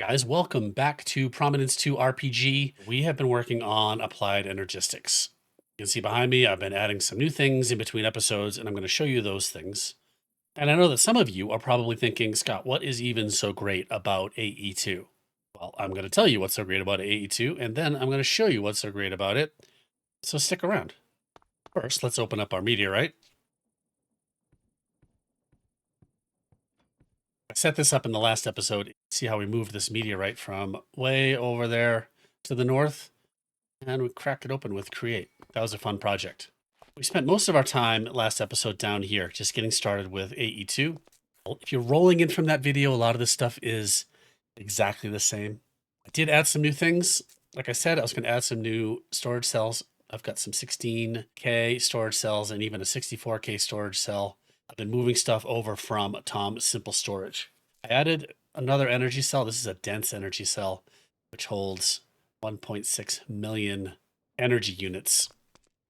Guys, welcome back to Prominence II RPG. We have been working on applied energistics. You can see behind me, I've been adding some new things in between episodes, and I'm going to show you those things. And I know that some of you are probably thinking, Scott, what is even so great about AE2? Well, I'm going to tell you what's so great about AE2, and then I'm going to show you what's so great about it. So stick around. First, let's open up our meteorite. I set this up in the last episode. See how we moved this meteorite from way over there to the north, and we cracked it open with create. That was a fun project. We spent most of our time last episode down here, just getting started with AE2. If you're rolling in from that video, a lot of this stuff is exactly the same. I did add some new things. Like I said, I was going to add some new storage cells. I've got some 16K storage cells and even a 64K storage cell. I've been moving stuff over from Tom's Simple Storage. I added another energy cell. This is a dense energy cell, which holds 1.6 million energy units.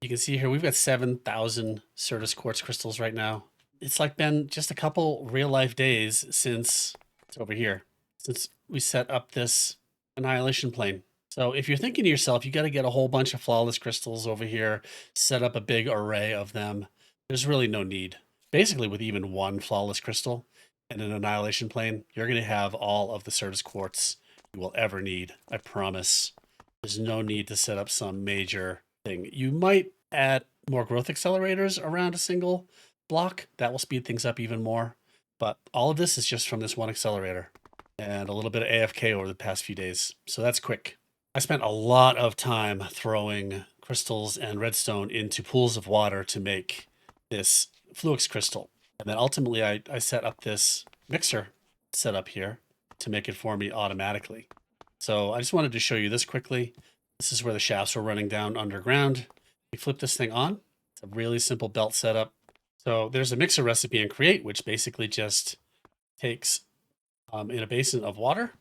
You can see here, we've got 7,000 Certus quartz crystals right now. It's like been just a couple real life days since it's over here, since we set up this annihilation plane. So if you're thinking to yourself, you got to get a whole bunch of flawless crystals over here, set up a big array of them. There's really no need. Basically, with even one flawless crystal and an annihilation plane, you're going to have all of the Certus quartz you will ever need. I promise. There's no need to set up some major thing. You might add more growth accelerators around a single block. That will speed things up even more. But all of this is just from this one accelerator and a little bit of AFK over the past few days. So that's quick. I spent a lot of time throwing crystals and redstone into pools of water to make this Fluix crystal. And then ultimately I set up this mixer setup here to make it for me automatically. So I just wanted to show you this quickly. This is where the shafts were running down underground. We flip this thing on. It's a really simple belt setup. So there's a mixer recipe in Create, which basically just takes in a basin of water,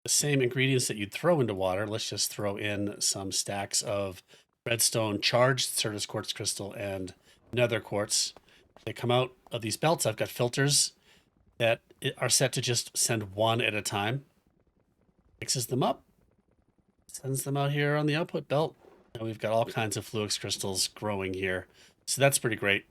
the same ingredients that you'd throw into water. Let's just throw in some stacks of redstone charged Certus quartz crystal and nether quartz. They come out of these belts. I've got filters that are set to just send one at a time. Mixes them up, sends them out here on the output belt. And we've got all kinds of Fluix crystals growing here. So that's pretty great.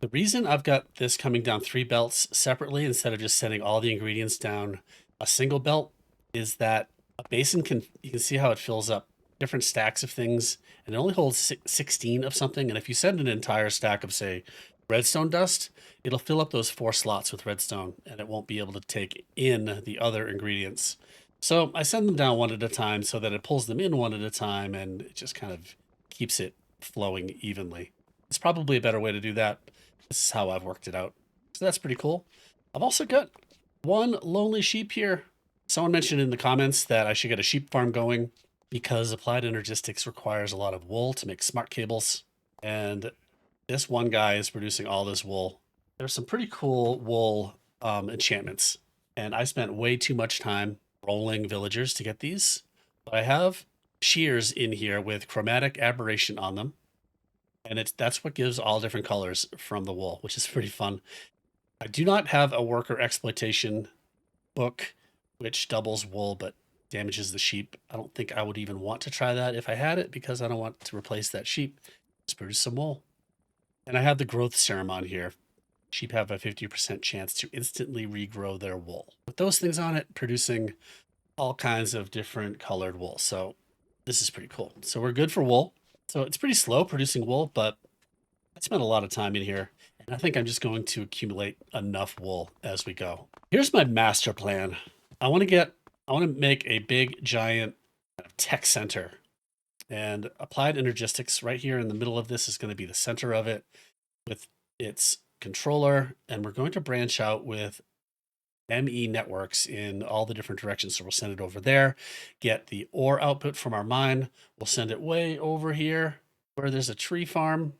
The reason I've got this coming down 3 belts separately instead of just sending all the ingredients down a single belt is that a basin you can see how it fills up different stacks of things, and it only holds 16 of something. And if you send an entire stack of, say, redstone dust, it'll fill up those 4 slots with redstone, and it won't be able to take in the other ingredients. So I send them down one at a time so that it pulls them in one at a time, and it just kind of keeps it flowing evenly. It's probably a better way to do that. This is how I've worked it out. So that's pretty cool. I've also got one lonely sheep here. Someone mentioned in the comments that I should get a sheep farm going because applied energistics requires a lot of wool to make smart cables. And this one guy is producing all this wool. There's some pretty cool wool enchantments. And I spent way too much time rolling villagers to get these. But I have shears in here with chromatic aberration on them. And that's what gives all different colors from the wool, which is pretty fun. I do not have a worker exploitation book which doubles wool but damages the sheep. I don't think I would even want to try that if I had it because I don't want to replace that sheep. Let's produce some wool. And I have the growth serum on here. Sheep have a 50% chance to instantly regrow their wool. With those things on it, producing all kinds of different colored wool. So this is pretty cool. So we're good for wool. So it's pretty slow producing wool, but I spent a lot of time in here, and I think I'm just going to accumulate enough wool as we go. Here's my master plan. I want to make a big, giant tech center, and applied energistics right here in the middle of this is going to be the center of it with its controller, and we're going to branch out with ME networks in all the different directions. So we'll send it over there, get the ore output from our mine. We'll send it way over here where there's a tree farm.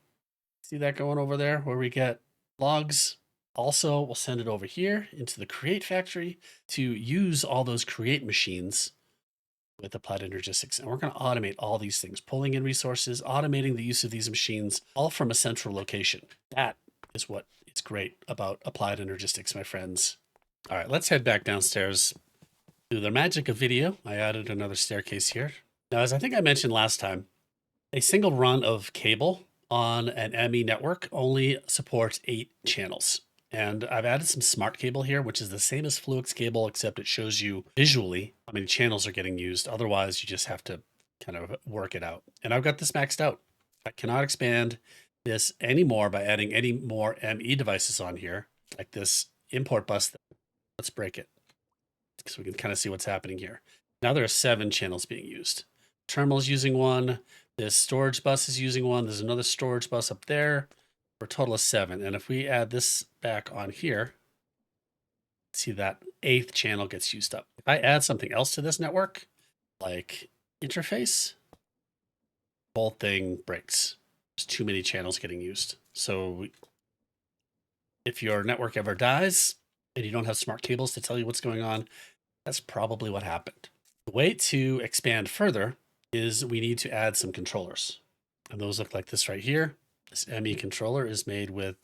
See that going over there where we get logs. Also, we'll send it over here into the create factory to use all those create machines with applied energistics. And we're going to automate all these things, pulling in resources, automating the use of these machines, all from a central location. That is what is great about applied energistics, my friends. All right, let's head back downstairs. Through the magic of video, I added another staircase here. Now, as I think I mentioned last time, a single run of cable on an ME network only supports 8 channels. And I've added some smart cable here, which is the same as Fluix cable, except it shows you visually how many channels are getting used. Otherwise, you just have to kind of work it out. And I've got this maxed out. I cannot expand this anymore by adding any more ME devices on here, like this import bus. Let's break it so we can kind of see what's happening here. Now there are 7 channels being used. Terminal is using one. This storage bus is using one. There's another storage bus up there for a total of 7. And if we add this back on here, see that 8th channel gets used up. If I add something else to this network, like interface, the whole thing breaks. There's too many channels getting used. So if your network ever dies and you don't have smart cables to tell you what's going on, that's probably what happened. The way to expand further is we need to add some controllers. And those look like this right here. This ME controller is made with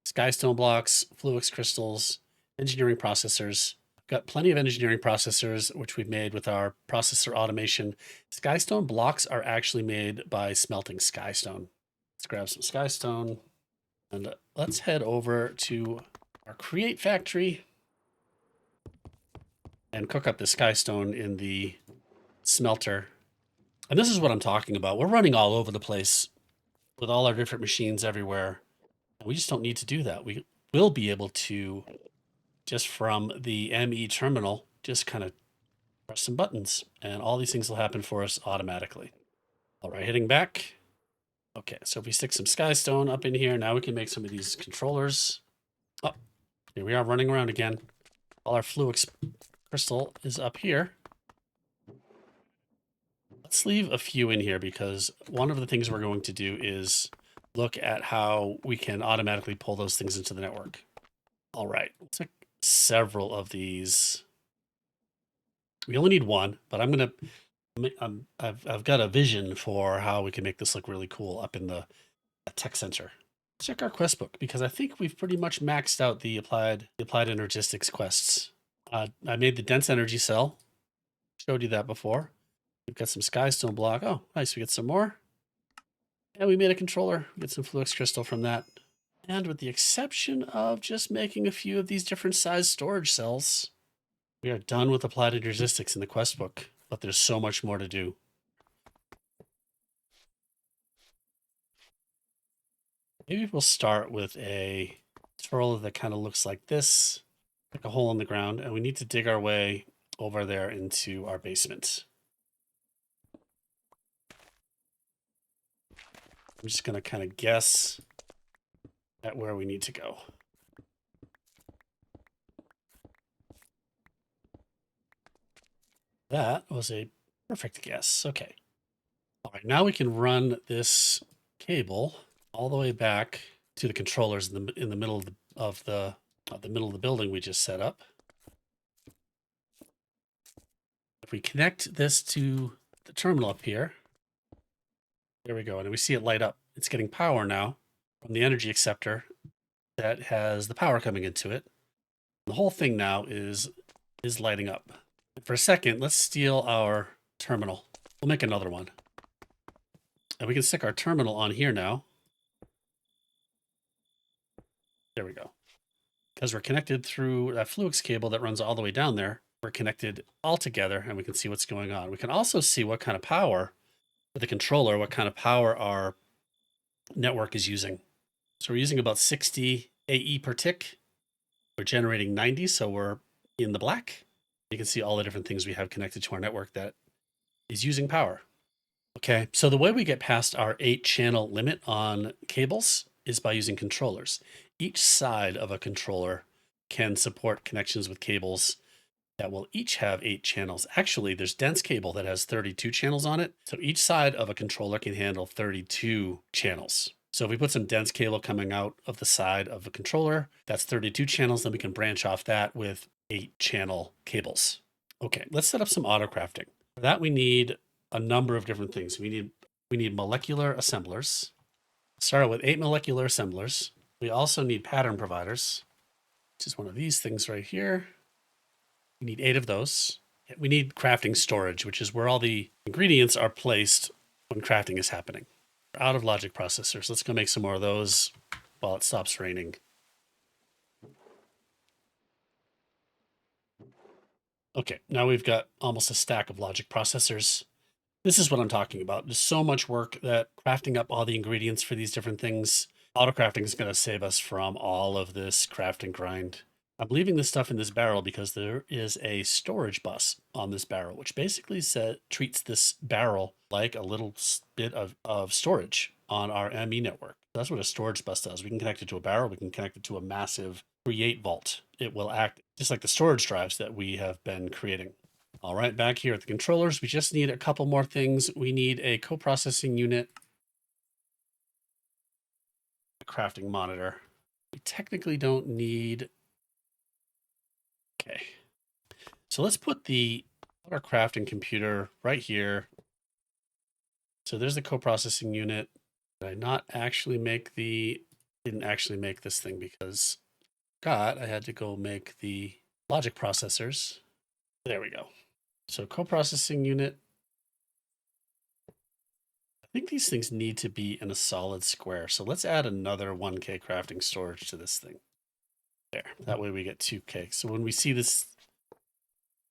Skystone blocks, Fluix crystals, engineering processors. We've got plenty of engineering processors, which we've made with our processor automation. Skystone blocks are actually made by smelting Skystone. Let's grab some Skystone and let's head over to our Create factory and cook up the Skystone in the smelter. And this is what I'm talking about. We're running all over the place with all our different machines everywhere. And we just don't need to do that. We will be able to, just from the ME terminal, just kind of press some buttons and all these things will happen for us automatically. All right, hitting back. Okay, so if we stick some Skystone up in here, now we can make some of these controllers. Oh, here we are running around again. All our Fluix crystal is up here. Let's leave a few in here because one of the things we're going to do is look at how we can automatically pull those things into the network. All right, let's take several of these. We only need one, but I've got a vision for how we can make this look really cool up in the tech center. Let's check our quest book because I think we've pretty much maxed out the applied Energistics quests. I made the dense energy cell. Showed you that before. We've got some Skystone block. Oh, nice. We get some more. And we made a controller. We get some Fluix crystal from that. And with the exception of just making a few of these different size storage cells, we are done with applied Energistics in the quest book. But there's so much more to do. Maybe we'll start with a controller that kind of looks like this, like a hole in the ground, and we need to dig our way over there into our basement. I'm just going to kind of guess at where we need to go. That was a perfect guess. Okay. All right, now we can run this cable all the way back to the controllers in the middle of the middle of the building we just set up. If we connect this to the terminal up here, there we go, and we see it light up. It's getting power now from the energy acceptor that has the power coming into it. The whole thing now is lighting up. For a second, let's steal our terminal. We'll make another one. And we can stick our terminal on here now. There we go. Because we're connected through that Fluix cable that runs all the way down there, we're connected all together and we can see what's going on. We can also see what kind of power with the controller, what kind of power our network is using. So we're using about 60 AE per tick. We're generating 90, so we're in the black. You can see all the different things we have connected to our network that is using power. Okay, so the way we get past our 8-channel limit on cables is by using controllers. Each side of a controller can support connections with cables that will each have 8 channels. Actually, there's dense cable that has 32 channels on it. So each side of a controller can handle 32 channels. So if we put some dense cable coming out of the side of a controller, that's 32 channels, then we can branch off that with 8-channel cables. Okay, let's set up some auto crafting. For that, we need a number of different things. We need molecular assemblers. Start out with 8 molecular assemblers. We also need pattern providers, which is one of these things right here. We need 8 of those. We need crafting storage, which is where all the ingredients are placed when crafting is happening. We're out of logic processors. Let's go make some more of those while it stops raining. Okay, now we've got almost a stack of logic processors. This is what I'm talking about. There's so much work that crafting up all the ingredients for these different things. Auto crafting is going to save us from all of this craft and grind. I'm leaving this stuff in this barrel because there is a storage bus on this barrel, which basically treats this barrel like a little bit of storage on our ME network. That's what a storage bus does. We can connect it to a barrel. We can connect it to a massive create vault. It will act just like the storage drives that we have been creating. All right, back here at the controllers, we just need a couple more things. We need a co-processing unit, a crafting monitor. We technically don't need. Okay. So let's put our crafting computer right here. So there's the co-processing unit. Did I not actually didn't actually make this thing because I had to go make the logic processors. There we go. So co-processing unit. I think these things need to be in a solid square. So let's add another 1K crafting storage to this thing. There. That way we get 2K. So when we see this,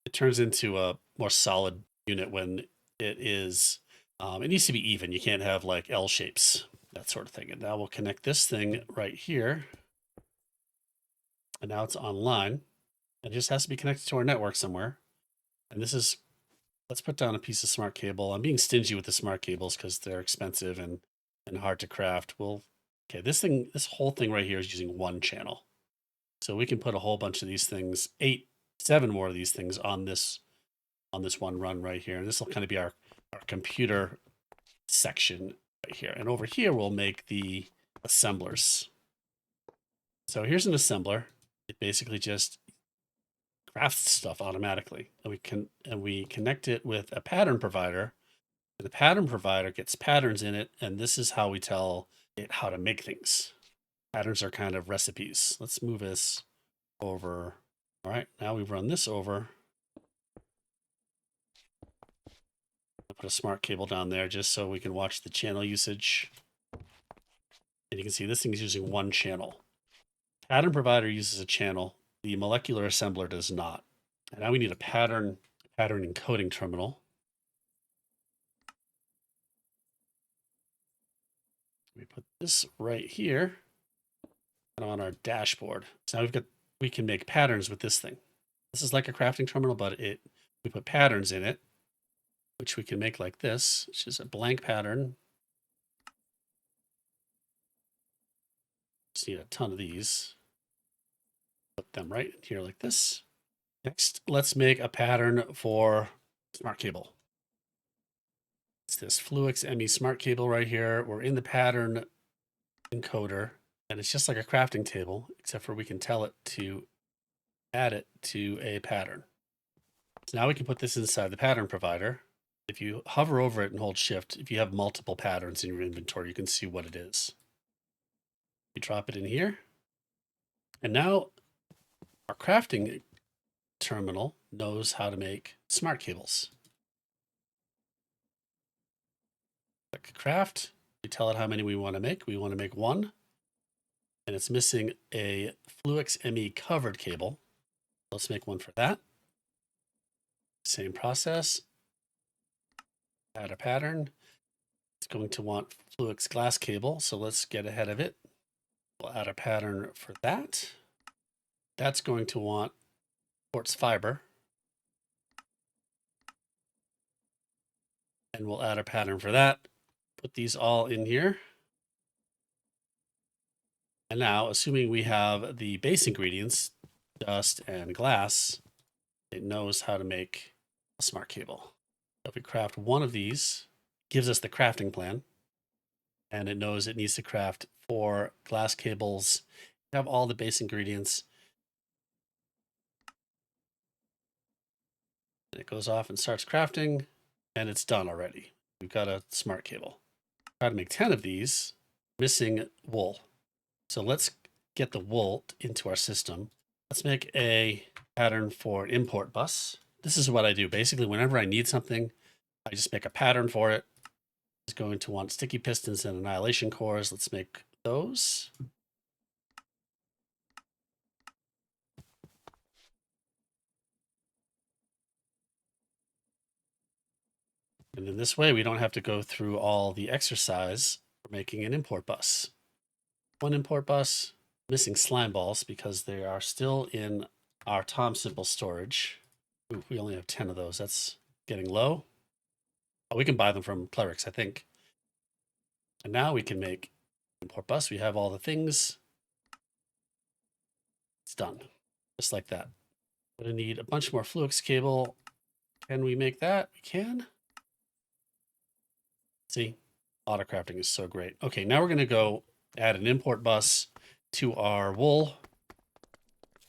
it turns into a more solid unit when it needs to be even. You can't have like L shapes, that sort of thing. And now we'll connect this thing right here. And now it's online. It just has to be connected to our network somewhere. And let's put down a piece of smart cable. I'm being stingy with the smart cables because they're expensive and hard to craft. Okay, this whole thing right here is using one channel. So we can put a whole bunch of these things, 7 more of these things on this one run right here. And this will kind of be our computer section right here. And over here, we'll make the assemblers. So here's an assembler. It basically just crafts stuff automatically. And we connect it with a pattern provider. And the pattern provider gets patterns in it. And this is how we tell it how to make things. Patterns are kind of recipes. Let's move this over. All right, now we run this over. I'll put a smart cable down there just so we can watch the channel usage. And you can see this thing is using one channel. Pattern provider uses a channel. The molecular assembler does not. And now we need a pattern encoding terminal. We put this right here and on our dashboard. So now we can make patterns with this thing. This is like a crafting terminal, but we put patterns in it, which we can make like this, which is a blank pattern. Just need a ton of these. Put them right in here like this. Next, let's make a pattern for smart cable. It's this Fluix ME smart cable right here. We're in the pattern encoder, and it's just like a crafting table, except for we can tell it to add it to a pattern. So now we can put this inside the pattern provider. If you hover over it and hold shift, if you have multiple patterns in your inventory, you can see what it is. You drop it in here. And now our crafting terminal knows how to make smart cables. Click craft. We tell it how many we want to make. We want to make 1. And it's missing a Fluix ME covered cable. Let's make 1 for that. Same process. Add a pattern. It's going to want Fluix glass cable, so let's get ahead of it. We'll add a pattern for that. That's going to want quartz fiber. And we'll add a pattern for that. Put these all in here. And now, assuming we have the base ingredients, dust and glass, it knows how to make a smart cable. If we craft 1 of these, it gives us the crafting plan. And it knows it needs to craft 4 glass cables. We have all the base ingredients. And it goes off and starts crafting, and it's done already. We've got a smart cable. Try to make 10 of these, missing wool. So let's get the wool into our system. Let's make a pattern for an import bus. this is what I do. Basically, whenever I need something, I just make a pattern for it. It's going to want sticky pistons and annihilation cores. Let's make those. And in this way, we don't have to go through all the exercise for making an import bus. One import bus, missing slime balls because they are still in our Tom Simple storage. Ooh, we only have 10 of those. That's getting low. Oh, we can buy them from clerics, I think. And now we can make import bus. We have all the things. It's done. Just like that. We're gonna need a bunch more Fluix cable. Can we make that? We can. See, auto crafting is so great. Okay, now we're gonna go add an import bus to our wool.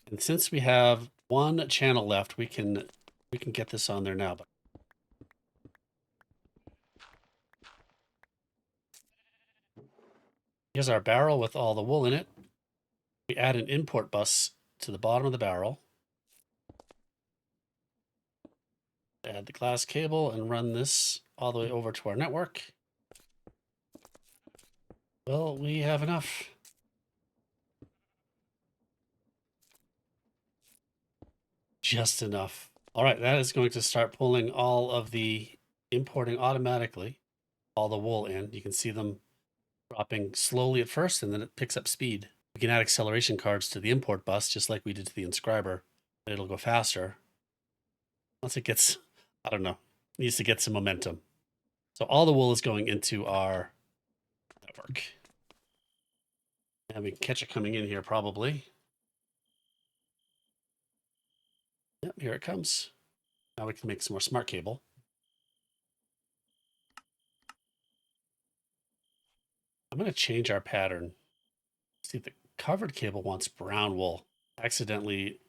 And since we have one channel left, we can get this on there now. But here's our barrel with all the wool in it. We add an import bus to the bottom of the barrel. Add the glass cable and run this all the way over to our network. Well, we have enough. Just enough. All right, that is going to start pulling all of the importing automatically, all the wool in. You can see them dropping slowly at first, and then it picks up speed. We can add acceleration cards to the import bus, just like we did to the inscriber. It'll go faster. Once it gets, I don't know, needs to get some momentum. So all the wool is going into our network. And we can catch it coming in here probably. Yep, here it comes. Now we can make some more smart cable. I'm going to change our pattern. See, the covered cable wants brown wool. Accidentally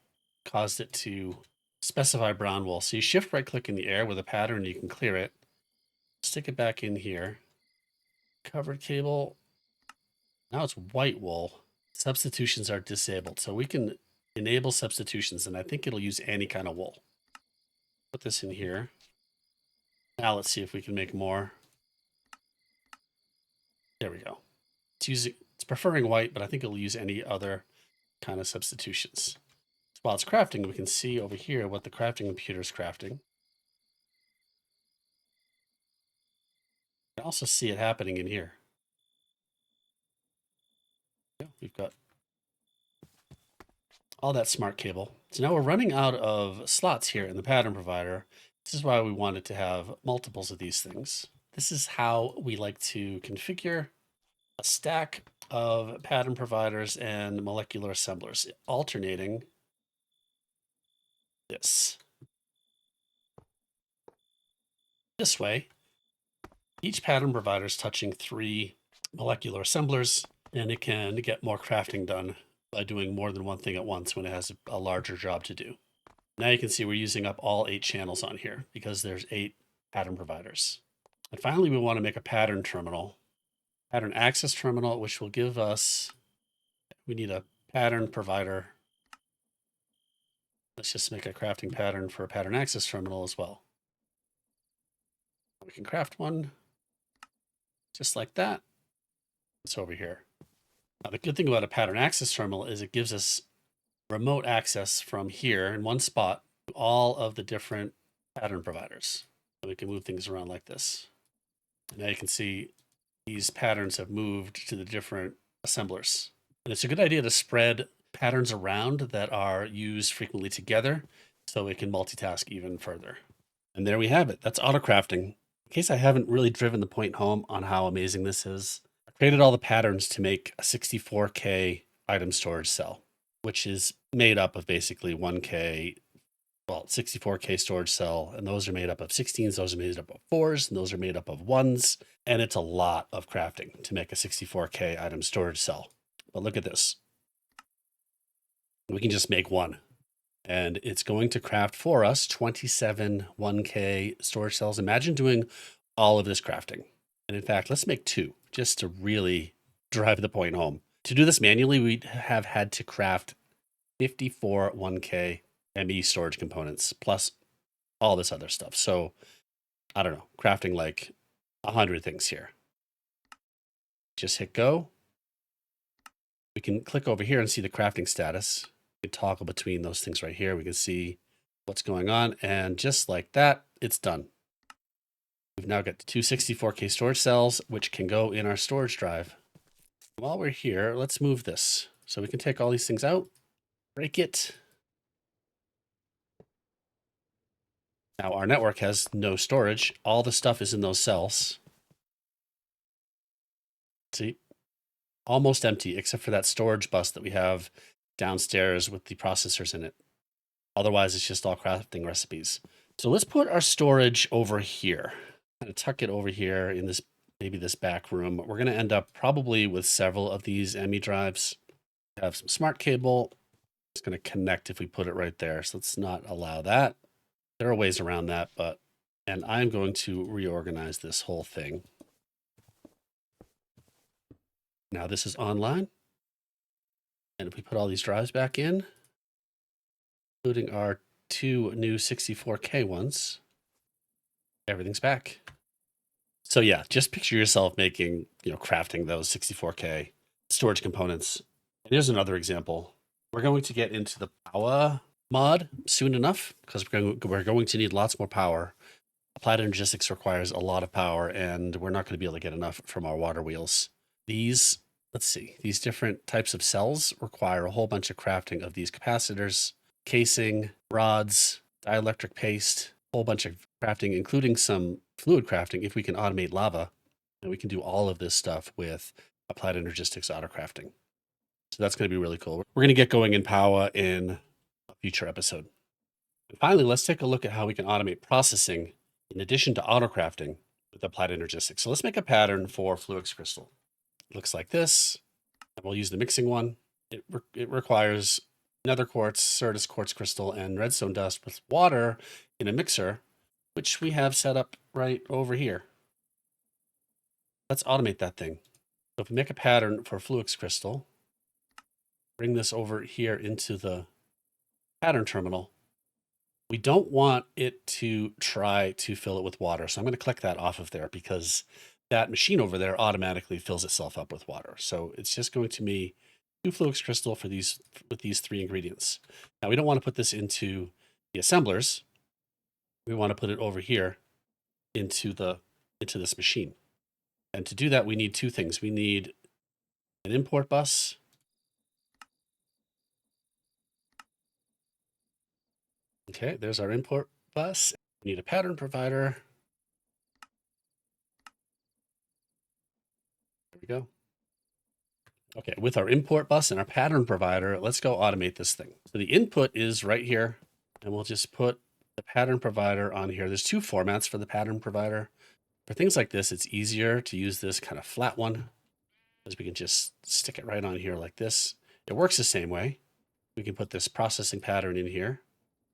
caused it to specify brown wool. So you shift right click in the air with a pattern, you can clear it. Stick it back in here. Covered cable. Now it's white wool. Substitutions are disabled. So we can enable substitutions, and I think it'll use any kind of wool. Put this in here. Now let's see if we can make more. There we go. It's preferring white, but I think it'll use any other kind of substitutions. While it's crafting, we can see over here what the crafting computer is crafting. You can also see it happening in here. Yeah, we've got all that smart cable. So now we're running out of slots here in the pattern provider. This is why we wanted to have multiples of these things. This is how we like to configure a stack of pattern providers and molecular assemblers, alternating this way. Each pattern provider is touching 3 molecular assemblers, and it can get more crafting done by doing more than one thing at once when it has a larger job to do. Now you can see we're using up all 8 channels on here because there's 8 pattern providers. And finally, we want to make a pattern terminal, pattern access terminal, which will give us, we need a pattern provider. Let's just make a crafting pattern for a pattern access terminal as well. We can craft one just like that. It's over here. Now, the good thing about a pattern access terminal is it gives us remote access from here in one spot to all of the different pattern providers. And we can move things around like this. Now you can see these patterns have moved to the different assemblers. And it's a good idea to spread patterns around that are used frequently together so it can multitask even further. And there we have it. That's auto crafting. In case I haven't really driven the point home on how amazing this is, I created all the patterns to make a 64K item storage cell, which is made up of basically 1K, well, 64K storage cell, and those are made up of 16s, those are made up of 4s, and those are made up of 1s, and it's a lot of crafting to make a 64K item storage cell. But look at this. We can just make one, and it's going to craft for us 27 1K storage cells. Imagine doing all of this crafting. And in fact, let's make 2 just to really drive the point home. To do this manually, we'd have had to craft 54 1K ME storage components plus all this other stuff. So I don't know, crafting like 100 things here. Just hit go. We can click over here and see the crafting status. We can toggle between those things right here. We can see what's going on. And just like that, it's done. We've now got two 64K storage cells, which can go in our storage drive. While we're here, let's move this. So we can take all these things out, break it. Now our network has no storage. All the stuff is in those cells. See, almost empty, except for that storage bus that we have downstairs with the processors in it. Otherwise, it's just all crafting recipes. So let's put our storage over here. I'm going to tuck it over here in this, maybe this back room. We're going to end up probably with several of these ME drives. Have some smart cable. It's going to connect if we put it right there. So let's not allow that. There are ways around that, and I'm going to reorganize this whole thing. Now this is online. And if we put all these drives back in, including our two new 64K ones, everything's back. So yeah, just picture yourself making, crafting those 64K storage components. And here's another example. We're going to get into the power mod soon enough because we're going to need lots more power. Applied Energistics requires a lot of power, and we're not going to be able to get enough from our water wheels. These different types of cells require a whole bunch of crafting of these capacitors, casing, rods, dielectric paste, a whole bunch of crafting, including some fluid crafting if we can automate lava. And we can do all of this stuff with Applied Energistics auto crafting. So that's going to be really cool. We're going to get going in Power in a future episode. And finally, let's take a look at how we can automate processing in addition to auto crafting with Applied Energistics. So let's make a pattern for Fluix crystal. It looks like this. And we'll use the mixing one. It requires nether quartz, Certus quartz crystal, and redstone dust with water in a mixer, which we have set up right over here. Let's automate that thing. So if we make a pattern for Fluix crystal, bring this over here into the pattern terminal. We don't want it to try to fill it with water. So I'm going to click that off of there because that machine over there automatically fills itself up with water. So it's just going to be 2 Fluix crystal for these with these 3 ingredients. Now we don't want to put this into the assemblers. We want to put it over here into this machine. And to do that, we need 2 things. We need an import bus. Okay, there's our import bus. We need a pattern provider. There we go. Okay, with our import bus and our pattern provider, let's go automate this thing. So the input is right here, and we'll just put the pattern provider on here. There's 2 formats for the pattern provider. For things like this, it's easier to use this kind of flat one, because we can just stick it right on here like this. It works the same way. We can put this processing pattern in here,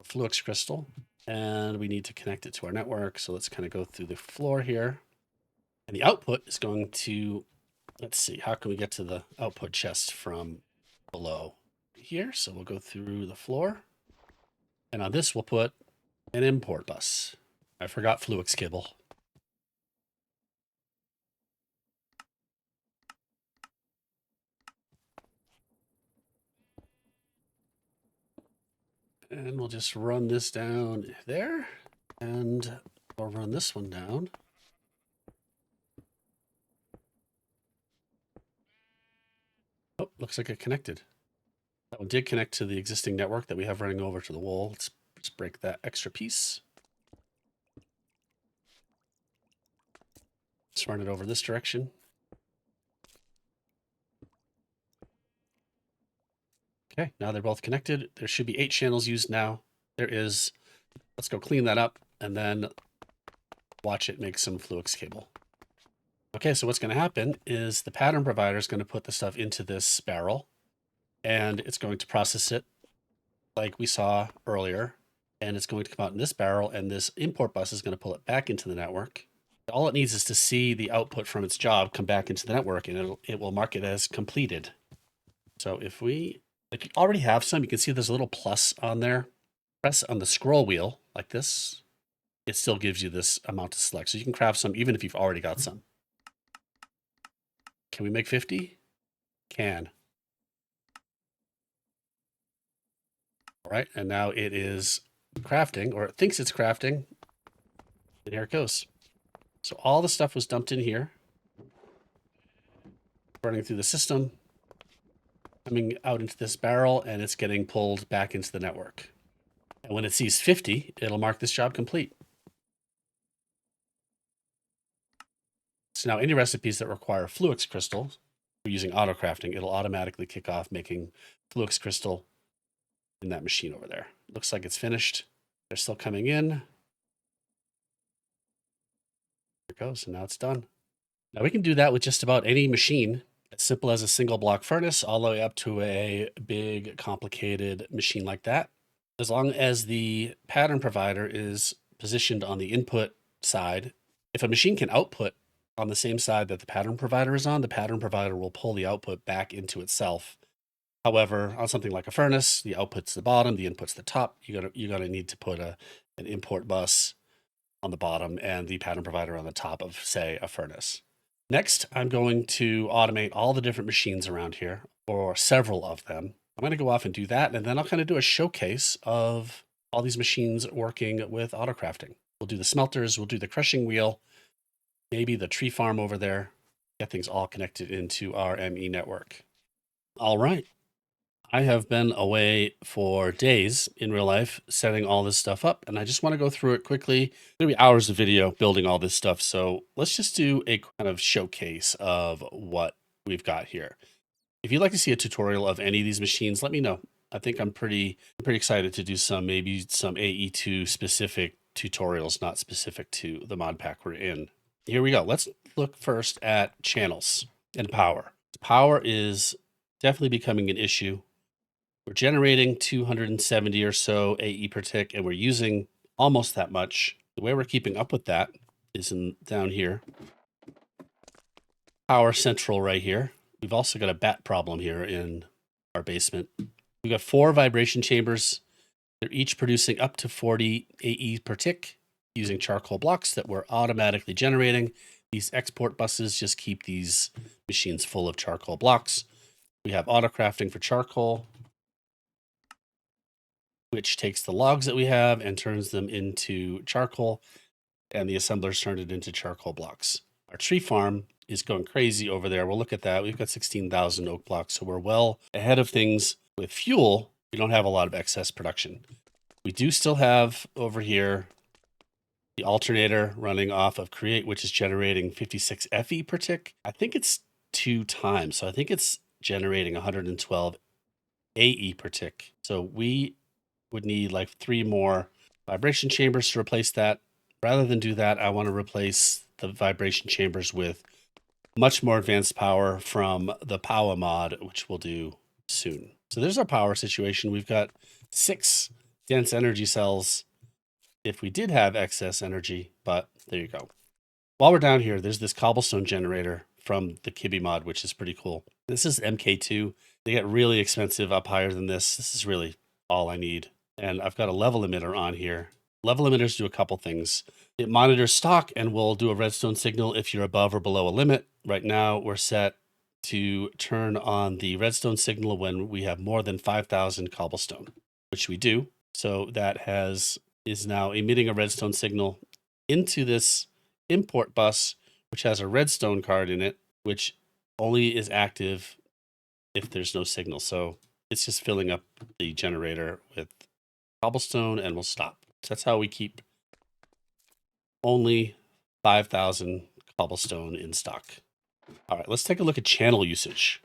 Fluix crystal, and we need to connect it to our network. So let's kind of go through the floor here. And the output is going to, let's see, how can we get to the output chest from below here? So we'll go through the floor. And on this, we'll put an import bus. I forgot Fluix cable. And we'll just run this down there. And we'll run this one down. Oh, looks like it connected. That one did connect to the existing network that we have running over to the wall. Let's just break that extra piece. Let's run it over this direction. Okay, now they're both connected. There should be 8 channels used now. There is. Let's go clean that up and then watch it make some Fluix cable. Okay, so what's going to happen is the pattern provider is going to put the stuff into this barrel, and it's going to process it like we saw earlier, and it's going to come out in this barrel, and this import bus is going to pull it back into the network. All it needs is to see the output from its job come back into the network, and it will mark it as completed. So if you already have some, you can see there's a little plus on there. Press on the scroll wheel like this, it still gives you this amount to select. So you can craft some even if you've already got some. Can we make 50? Can. All right, and now it is crafting, or it thinks it's crafting, and here it goes. So all the stuff was dumped in here, running through the system, coming out into this barrel, and it's getting pulled back into the network. And when it sees 50, it'll mark this job complete. So now any recipes that require Fluix crystal, we're using auto crafting, it'll automatically kick off making Fluix crystal in that machine over there. Looks like it's finished. They're still coming in. There it goes, and now it's done. Now we can do that with just about any machine, as simple as a single block furnace, all the way up to a big, complicated machine like that. As long as the pattern provider is positioned on the input side, if a machine can output on the same side that the pattern provider is on, the pattern provider will pull the output back into itself. However, on something like a furnace, the output's the bottom, the input's the top. You're gonna need to put an import bus on the bottom and the pattern provider on the top of, say, a furnace. Next, I'm going to automate all the different machines around here, or several of them. I'm going to go off and do that, and then I'll kind of do a showcase of all these machines working with auto crafting. We'll do the smelters, we'll do the crushing wheel, maybe the tree farm over there, get things all connected into our ME network. All right. I have been away for days in real life setting all this stuff up, and I just want to go through it quickly. There'll be hours of video building all this stuff, so let's just do a kind of showcase of what we've got here. If you'd like to see a tutorial of any of these machines, let me know. I think I'm pretty excited to do maybe some AE2 specific tutorials, not specific to the mod pack we're in. Here we go. Let's look first at channels and power. Power is definitely becoming an issue. We're generating 270 or so AE per tick, and we're using almost that much. The way we're keeping up with that is down here. Power central right here. We've also got a bat problem here in our basement. We've got 4 vibration chambers. They're each producing up to 40 AE per tick using charcoal blocks that we're automatically generating. These export buses just keep these machines full of charcoal blocks. We have auto crafting for charcoal, which takes the logs that we have and turns them into charcoal, and the assemblers turn it into charcoal blocks. Our tree farm is going crazy over there. We'll look at that. We've got 16,000 oak blocks, so we're well ahead of things. With fuel, we don't have a lot of excess production. We do still have over here the alternator running off of Create, which is generating 56 FE per tick. I think it's 2 times, so I think it's generating 112 AE per tick. So we would need like 3 more vibration chambers to replace that. Rather than do that, I want to replace the vibration chambers with much more advanced power from the power mod, which we'll do soon. So there's our power situation. We've got 6 dense energy cells if we did have excess energy, but there you go. While we're down here, there's this cobblestone generator from the Kibby mod, which is pretty cool. This is MK2. They get really expensive up higher than this. This is really all I need. And I've got a level emitter on here. Level emitters do a couple things. It monitors stock and will do a redstone signal if you're above or below a limit. Right now, we're set to turn on the redstone signal when we have more than 5,000 cobblestone, which we do. So that is now emitting a redstone signal into this import bus, which has a redstone card in it, which only is active if there's no signal. So it's just filling up the generator with cobblestone and we'll stop. So that's how we keep only 5,000 cobblestone in stock. All right, let's take a look at channel usage.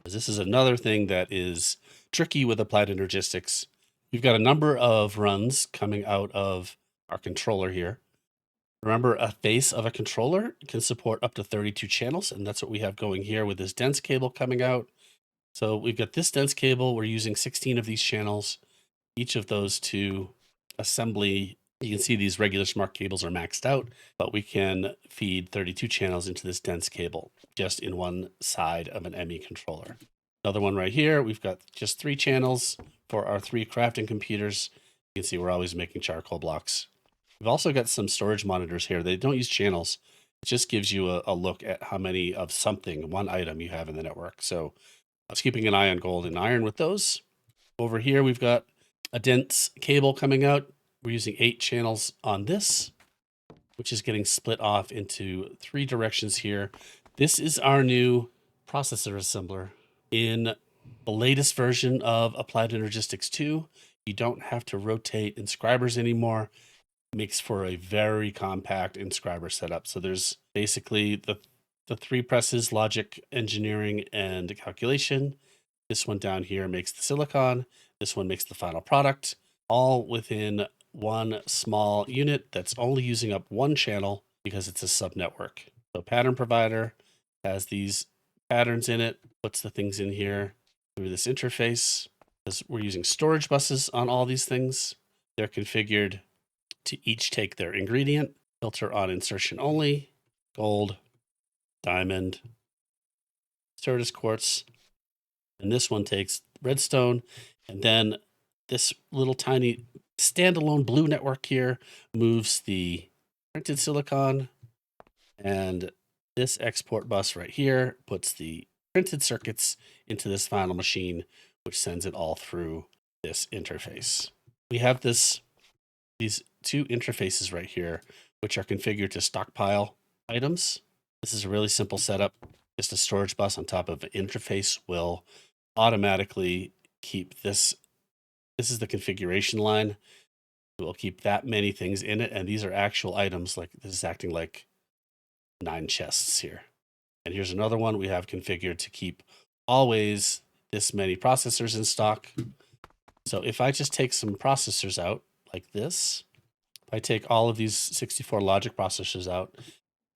This is another thing that is tricky with applied energistics. We've got a number of runs coming out of our controller here. Remember, a face of a controller can support up to 32 channels, and that's what we have going here with this dense cable coming out. So we've got this dense cable. We're using 16 of these channels. Each of those 2 assembly, you can see these regular smart cables are maxed out, but we can feed 32 channels into this dense cable just in one side of an ME controller. Another one right here, we've got just 3 channels for our 3 crafting computers. You can see we're always making charcoal blocks. We've also got some storage monitors here. They don't use channels. It just gives you a look at how many of something, one item you have in the network. So I was keeping an eye on gold and iron with those. Over here, we've got a dense cable coming out. We're using 8 channels on this, which is getting split off into 3 directions here. This is our new processor assembler. In the latest version of Applied Energistics 2, you don't have to rotate inscribers anymore. It makes for a very compact inscriber setup. So there's basically the 3 presses: logic, engineering, and calculation. This one down here makes the silicon. This one makes the final product, all within one small unit that's only using up one channel because it's a subnetwork. So pattern provider has these patterns in it, puts the things in here through this interface. Because we're using storage buses on all these things, they're configured to each take their ingredient, filter on insertion only, gold, diamond, Certus quartz, and this one takes redstone. And then this little tiny standalone blue network here moves the printed silicon, and this export bus right here puts the printed circuits into this final machine, which sends it all through this interface. We have these 2 interfaces right here, which are configured to stockpile items. This is a really simple setup. Just a storage bus on top of an interface will automatically keep this. This is the configuration line. It will keep that many things in it. And these are actual items. Like this is acting like 9 chests here. And here's another one we have configured to keep always this many processors in stock. So if I just take some processors out like this, if I take all of these 64 logic processors out,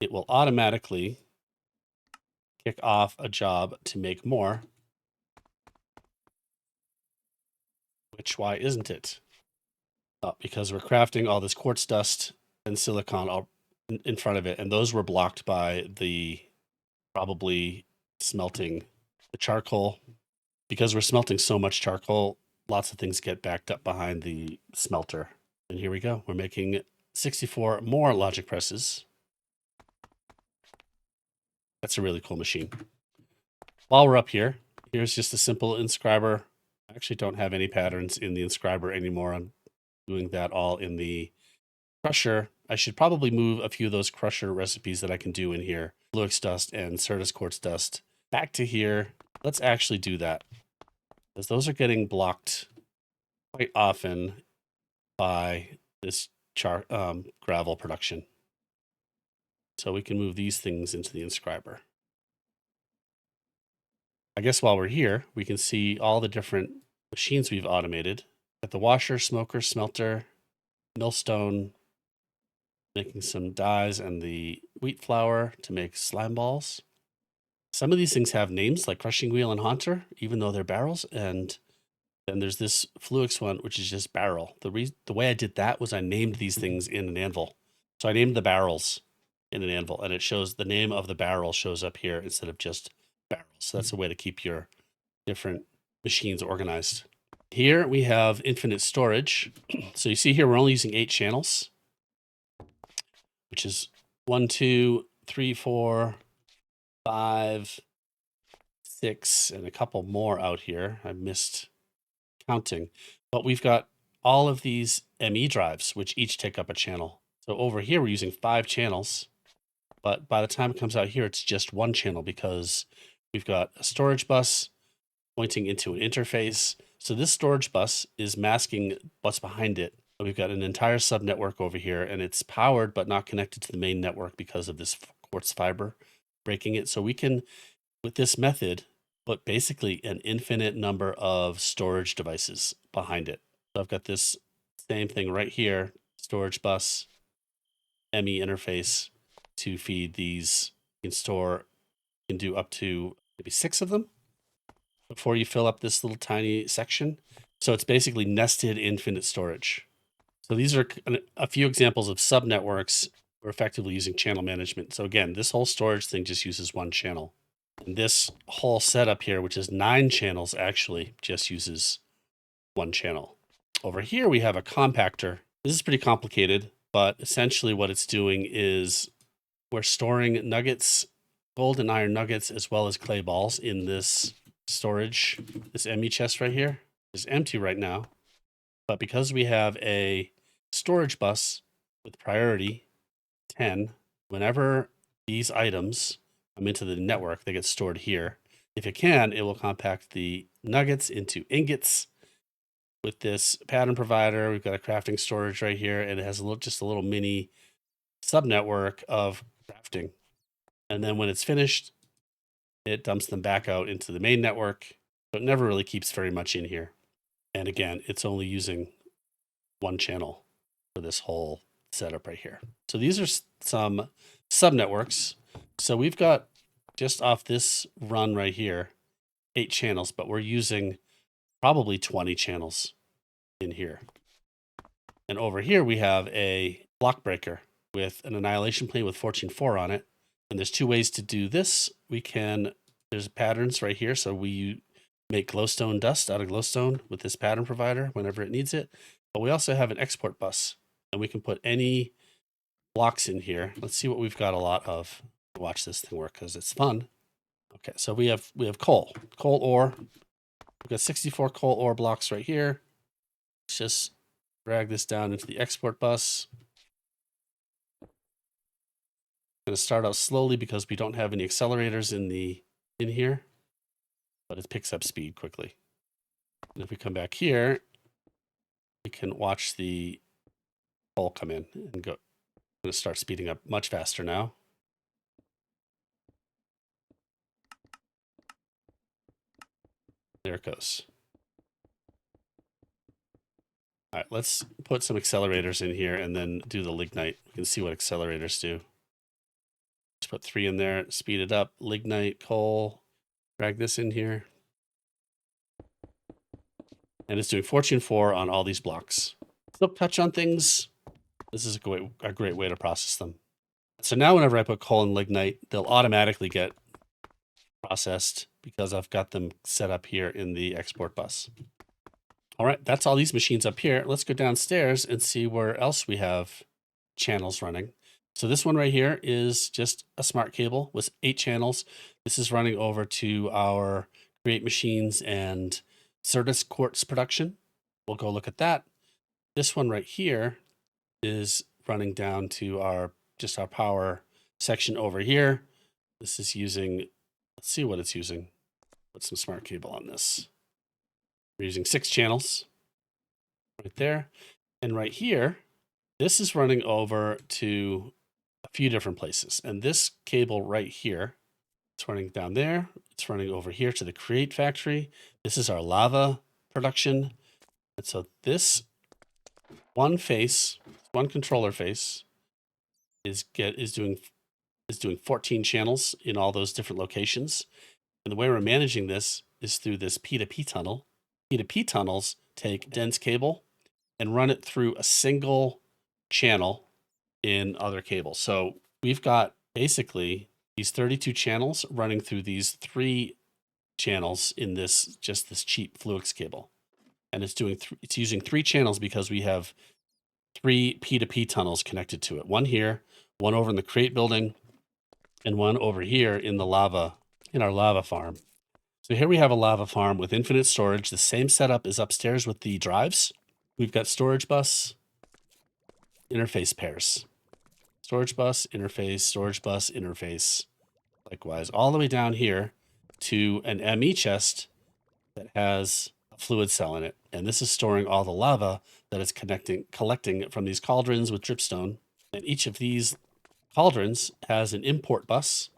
it will automatically kick off a job to make more. Which, why isn't it? Because we're crafting all this quartz dust and silicon all in front of it, and those were blocked by the probably smelting the charcoal. Because we're smelting so much charcoal, lots of things get backed up behind the smelter. And here we go. We're making 64 more logic presses. That's a really cool machine. While we're up here, here's just a simple inscriber. I actually don't have any patterns in the inscriber anymore. I'm doing that all in the crusher. I should probably move a few of those crusher recipes that I can do in here, Fluix dust and Certus quartz dust, back to here. Let's actually do that, because those are getting blocked quite often by this gravel production. So we can move these things into the inscriber. I guess while we're here, we can see all the different machines we've automated. Got the washer, smoker, smelter, millstone, making some dyes, and the wheat flour to make slime balls. Some of these things have names like crushing wheel and haunter, even though they're barrels. And then there's this Fluix one, which is just barrel. The way I did that was I named these things in an anvil. So I named the barrels in an anvil, and it shows the name of the barrel shows up here instead of just barrels. So that's a way to keep your different machines organized. Here we have infinite storage. So you see here, we're only using 8 channels, which is 1, 2, 3, 4, 5, 6, and a couple more out here. I missed counting, but we've got all of these ME drives, which each take up a channel. So over here, we're using 5 channels, but by the time it comes out here, it's just 1 channel because we've got a storage bus pointing into an interface. So this storage bus is masking what's behind it. We've got an entire subnetwork over here, and it's powered but not connected to the main network because of this quartz fiber breaking it. So we can, with this method, put basically an infinite number of storage devices behind it. So I've got this same thing right here, storage bus, ME interface to feed these. You can do up to maybe 6 of them before you fill up this little tiny section. So it's basically nested infinite storage. So these are a few examples of subnetworks. We're effectively using channel management. So again, this whole storage thing just uses 1 channel. And this whole setup here, which is 9 channels, actually just uses 1 channel. Over here, we have a compactor. This is pretty complicated, but essentially what it's doing is we're storing nuggets, gold and iron nuggets, as well as clay balls in this storage. This ME chest right here is empty right now, but because we have a storage bus with priority 10, whenever these items come into the network, they get stored here. If it can, it will compact the nuggets into ingots. With this pattern provider, we've got a crafting storage right here, and it has just a little mini subnetwork of crafting. And then when it's finished, it dumps them back out into the main network. So it never really keeps very much in here. And again, it's only using one channel for this whole setup right here. So these are some subnetworks. So we've got, just off this run right here, 8 channels, but we're using probably 20 channels in here. And over here we have a block breaker with an annihilation plane with 14.4 on it. And there's 2 ways to do this. There's patterns right here. So we make glowstone dust out of glowstone with this pattern provider whenever it needs it. But we also have an export bus, and we can put any blocks in here. Let's see what we've got a lot of. Watch this thing work because it's fun. Okay, so we have coal ore. We've got 64 coal ore blocks right here. Let's just drag this down into the export bus. Going to start out slowly because we don't have any accelerators in here, but it picks up speed quickly. And if we come back here, we can watch the coal come in and go. I'm going to start speeding up much faster now. There it goes. All right, let's put some accelerators in here and then do the lignite. We can see what accelerators do. Just put 3 in there, speed it up, lignite, coal, drag this in here. And it's doing fortune 4 on all these blocks. Silk touch on things. This is a great way to process them. So now whenever I put coal and lignite, they'll automatically get processed because I've got them set up here in the export bus. All right, that's all these machines up here. Let's go downstairs and see where else we have channels running. So this one right here is just a smart cable with 8 channels. This is running over to our create machines and Certus quartz production. We'll go look at that. This one right here is running down to our power section over here. This is using, let's see what it's using. Put some smart cable on this. We're using 6 channels right there. And right here, this is running over to a few different places. And this cable right here, it's running down there. It's running over here to the create factory. This is our lava production. And so this one controller face is doing 14 channels in all those different locations. And the way we're managing this is through this P2P tunnel. P2P tunnels take dense cable and run it through a single channel in other cables. So we've got basically these 32 channels running through these 3 channels in this cheap Fluix cable. And it's using 3 channels because we have 3 P2P tunnels connected to it. One here, one over in the crate building, and one over here in our lava farm. So here we have a lava farm with infinite storage. The same setup is upstairs with the drives. We've got storage bus, interface pairs. Storage bus, interface, storage bus, interface. Likewise, all the way down here to an ME chest that has a fluid cell in it. And this is storing all the lava that it's collecting from these cauldrons with dripstone. And each of these cauldrons has an import bus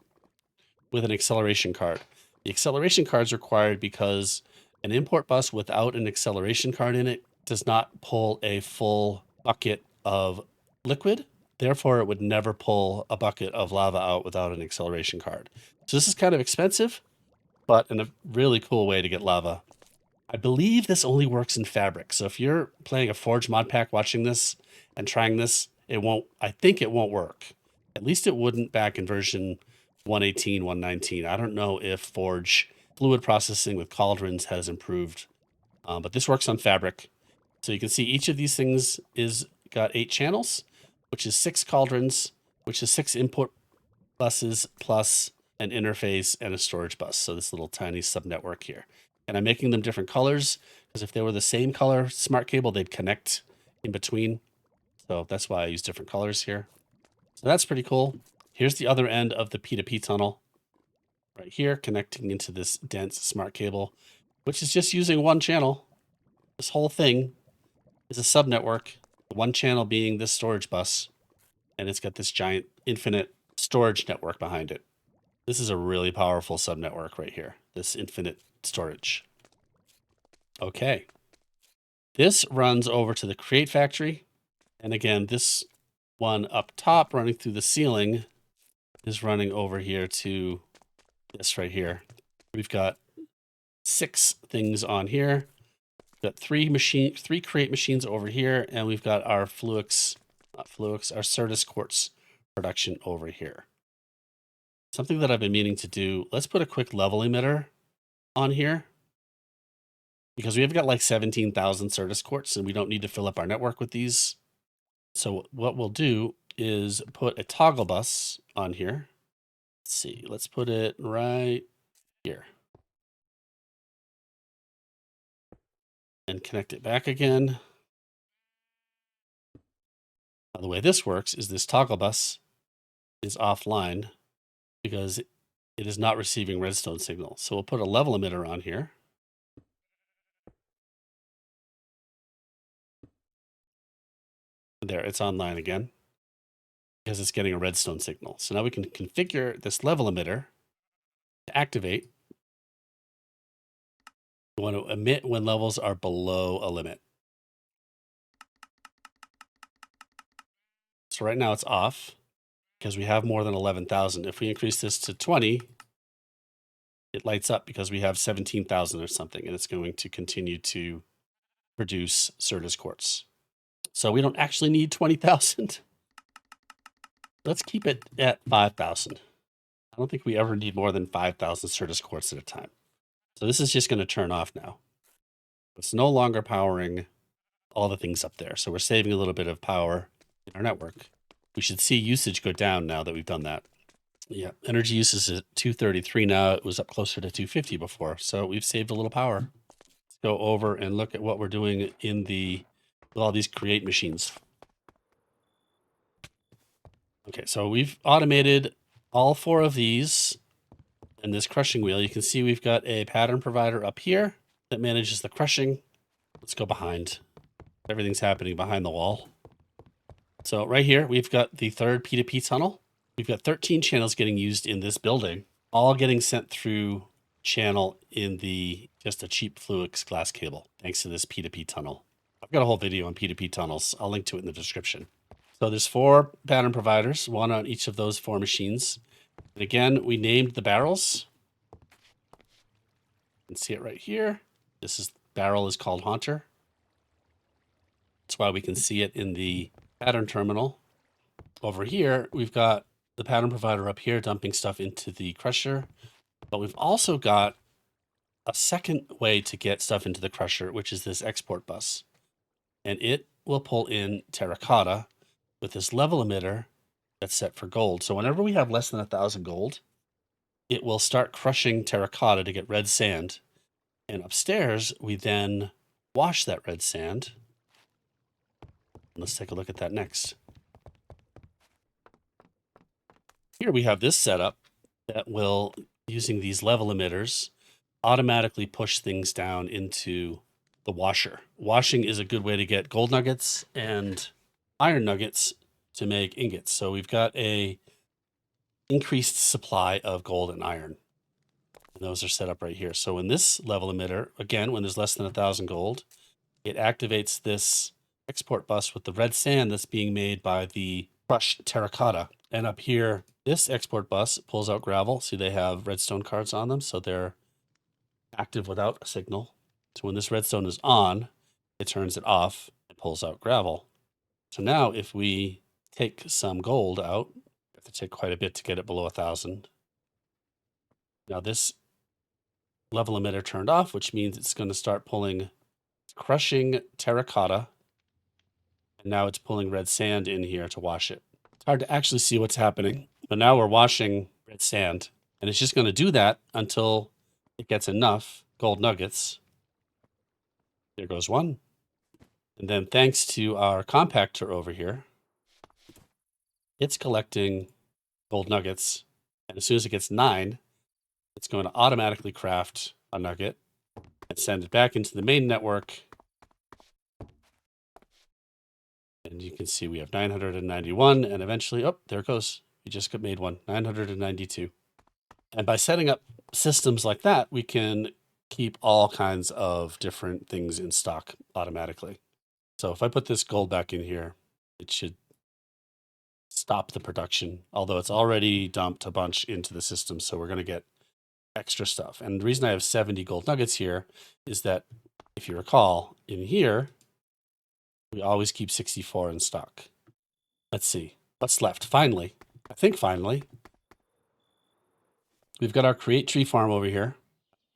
with an acceleration card. The acceleration card is required because an import bus without an acceleration card in it does not pull a full bucket of liquid. Therefore, it would never pull a bucket of lava out without an acceleration card. So this is kind of expensive, but in a really cool way to get lava. I believe this only works in Fabric. So if you're playing a Forge mod pack watching this and trying this, I think it won't work. At least it wouldn't back in version 118, 119. I don't know if Forge fluid processing with cauldrons has improved, but this works on Fabric. So you can see each of these things is got 8 channels. which is 6 cauldrons, which is 6 input buses plus an interface and a storage bus. So this little tiny subnetwork here. And I'm making them different colors because if they were the same color smart cable, they'd connect in between. So that's why I use different colors here. So that's pretty cool. Here's the other end of the P2P tunnel right here, connecting into this dense smart cable, which is just using one channel. This whole thing is a subnetwork, one channel being this storage bus, and it's got this giant infinite storage network behind it. This is a really powerful subnetwork right here, this infinite storage. Okay. This runs over to the Create factory. And again, this one up top running through the ceiling is running over here to this right here. We've got 6 things on here. We've got 3 Create machines over here, and we've got our our Certus quartz production over here. Something that I've been meaning to do, let's put a quick level emitter on here because we've got like 17,000 Certus quartz and we don't need to fill up our network with these. So what we'll do is put a toggle bus on here. Let's see, let's put it right here. And connect it back again. Now, the way this works is this toggle bus is offline because it is not receiving redstone signal. So we'll put a level emitter on here. There, it's online again because it's getting a redstone signal. So now we can configure this level emitter to activate. We want to emit when levels are below a limit. So right now it's off because we have more than 11,000. If we increase this to 20, it lights up because we have 17,000 or something, and it's going to continue to produce Certus quartz. So we don't actually need 20,000. Let's keep it at 5,000. I don't think we ever need more than 5,000 Certus quartz at a time. So this is just going to turn off now. It's no longer powering all the things up there. So we're saving a little bit of power in our network. We should see usage go down now that we've done that. Yeah, energy use is at 233 now. It was up closer to 250 before. So we've saved a little power. Let's go over and look at what we're doing in with all these Create machines. Okay, so we've automated all 4 of these in this crushing wheel. You can see we've got a pattern provider up here that manages the crushing. Let's go behind. Everything's happening behind the wall. So right here, we've got the third P2P tunnel. We've got 13 channels getting used in this building, all getting sent through channel in just a cheap Fluix glass cable, thanks to this P2P tunnel. I've got a whole video on P2P tunnels. I'll link to it in the description. So there's 4 pattern providers, one on each of those 4 machines. And again, we named the barrels. You can see it right here. Barrel is called Haunter. That's why we can see it in the pattern terminal. Over here, we've got the pattern provider up here dumping stuff into the crusher, but we've also got a second way to get stuff into the crusher, which is this export bus. And it will pull in terracotta with this level emitter that's set for gold. So whenever we have less than 1,000 gold, it will start crushing terracotta to get red sand. And upstairs, we then wash that red sand. Let's take a look at that next. Here we have this setup that will, using these level emitters, automatically push things down into the washer. Washing is a good way to get gold nuggets and iron nuggets to make ingots. So we've got a increased supply of gold and iron. And those are set up right here. So in this level emitter, again, when there's less than 1,000 gold, it activates this export bus with the red sand that's being made by the crushed terracotta. And up here, this export bus pulls out gravel. See, they have redstone cards on them, so they're active without a signal. So when this redstone is on, it turns it off and pulls out gravel. So now if we take some gold out, we have to take quite a bit to get it below 1,000. Now this level emitter turned off, which means it's going to start crushing terracotta And now it's pulling red sand in here to wash it. It's hard to actually see what's happening, but now we're washing red sand, and it's just going to do that until it gets enough gold nuggets. There goes one. And then thanks to our compactor over here, it's collecting gold nuggets. And as soon as it gets 9, it's going to automatically craft a nugget and send it back into the main network. And you can see we have 991, and eventually, oh, there it goes. We just made one, 992. And by setting up systems like that, we can keep all kinds of different things in stock automatically. So if I put this gold back in here, it should stop the production, although it's already dumped a bunch into the system. So we're going to get extra stuff. And the reason I have 70 gold nuggets here is that, if you recall, in here, we always keep 64 in stock. Let's see what's left. Finally, I think finally, we've got our create tree farm over here,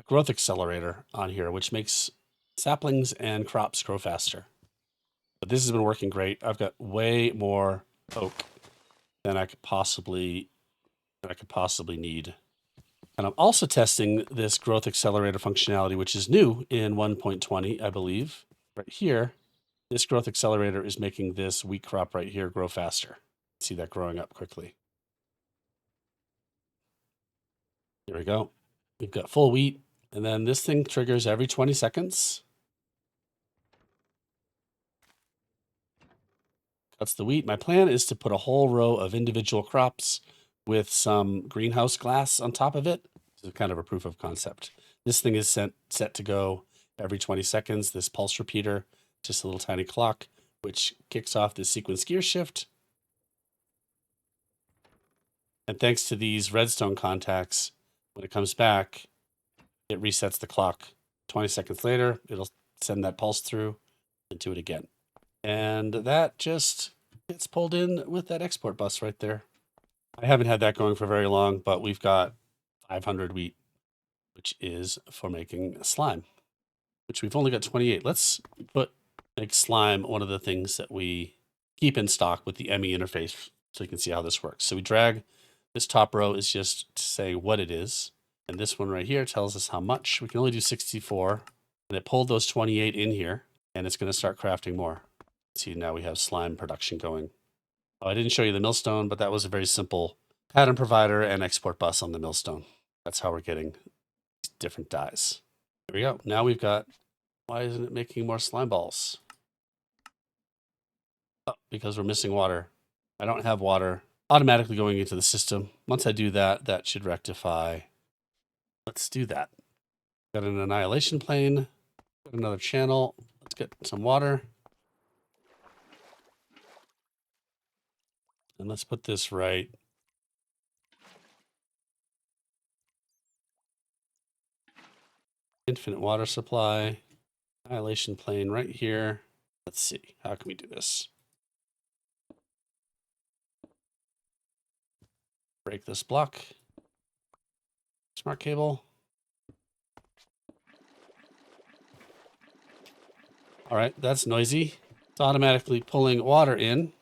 a growth accelerator on here, which makes saplings and crops grow faster. But this has been working great. I've got way more oak than I could possibly need. And I'm also testing this growth accelerator functionality, which is new in 1.20, I believe. Right here, this growth accelerator is making this wheat crop right here grow faster. See that growing up quickly. Here we go. We've got full wheat, and then this thing triggers every 20 seconds. Cuts the wheat. My plan is to put a whole row of individual crops with some greenhouse glass on top of it. This is kind of a proof of concept. This thing is set to go every 20 seconds. This pulse repeater, just a little tiny clock, which kicks off this sequence gear shift. And thanks to these redstone contacts, when it comes back, it resets the clock. 20 seconds later, it'll send that pulse through and do it again. And that just gets pulled in with that export bus right there. I haven't had that going for very long, but we've got 500 wheat, which is for making slime, which we've only got 28. Let's make slime one of the things that we keep in stock with the ME interface so you can see how this works. So we drag this top row is just to say what it is. And this one right here tells us how much. We can only do 64. And it pulled those 28 in here, and it's going to start crafting more. See, now we have slime production going. Oh, I didn't show you the millstone, but that was a very simple pattern provider and export bus on the millstone. That's how we're getting different dyes. There we go. Now we've got, why isn't it making more slime balls? Oh, because we're missing water. I don't have water automatically going into the system. Once I do that, that should rectify. Let's do that. Got an annihilation plane, got another channel. Let's get some water. And let's put this right. Infinite water supply, annihilation plane right here. Let's see, how can we do this? Break this block. Smart cable. All right, that's noisy. It's automatically pulling water in.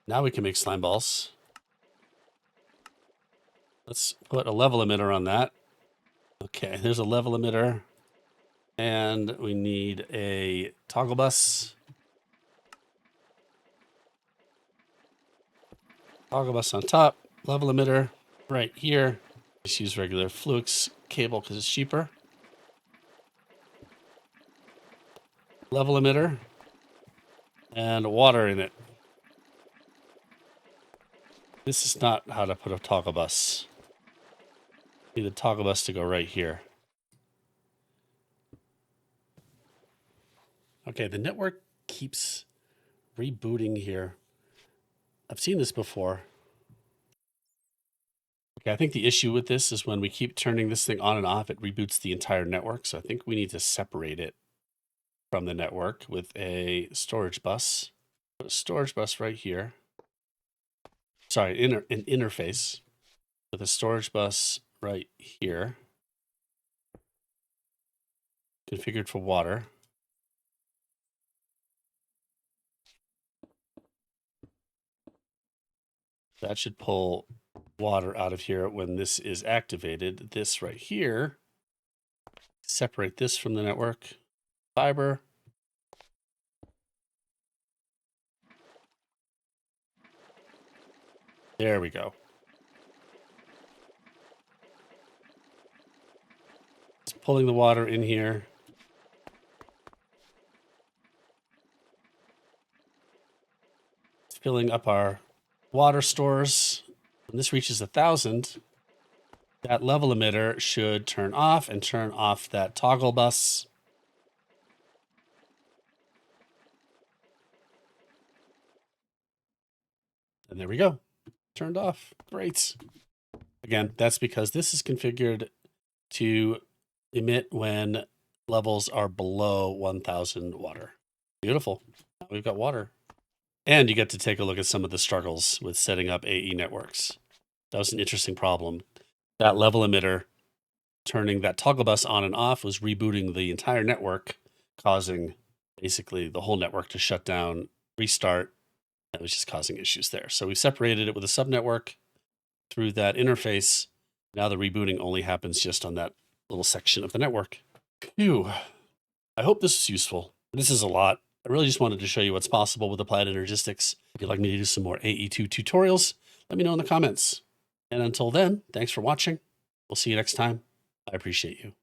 Now we can make slime balls. Let's put a level emitter on that. Okay, there's a level emitter. And we need a toggle bus. Toggle bus on top, level emitter right here. Just use regular Fluix cable because it's cheaper. Level emitter and water in it. This is not how to put a toggle bus. Need the toggle bus to go right here. Okay, the network keeps rebooting here. I've seen this before. Okay, I think the issue with this is when we keep turning this thing on and off, it reboots the entire network. So I think we need to separate it from the network with a storage bus. Put a storage bus right here. Sorry, an interface with a storage bus right here. Configured for water. That should pull water out of here when this is activated. This right here, separate this from the network fiber. There we go. It's pulling the water in here. It's filling up our water stores. When this reaches 1,000, that level emitter should turn off and turn off that toggle bus. And there we go. Turned off. Great. Again, that's because this is configured to emit when levels are below 1,000 water. Beautiful. Now we've got water. And you get to take a look at some of the struggles with setting up AE networks. That was an interesting problem. That level emitter turning that toggle bus on and off was rebooting the entire network, causing basically the whole network to shut down, restart. That was just causing issues there. So we separated it with a subnetwork through that interface. Now the rebooting only happens just on that little section of the network. Phew. I hope this is useful. This is a lot. I really just wanted to show you what's possible with applied Energistics. If you'd like me to do some more AE2 tutorials, let me know in the comments. And until then, thanks for watching. We'll see you next time. I appreciate you.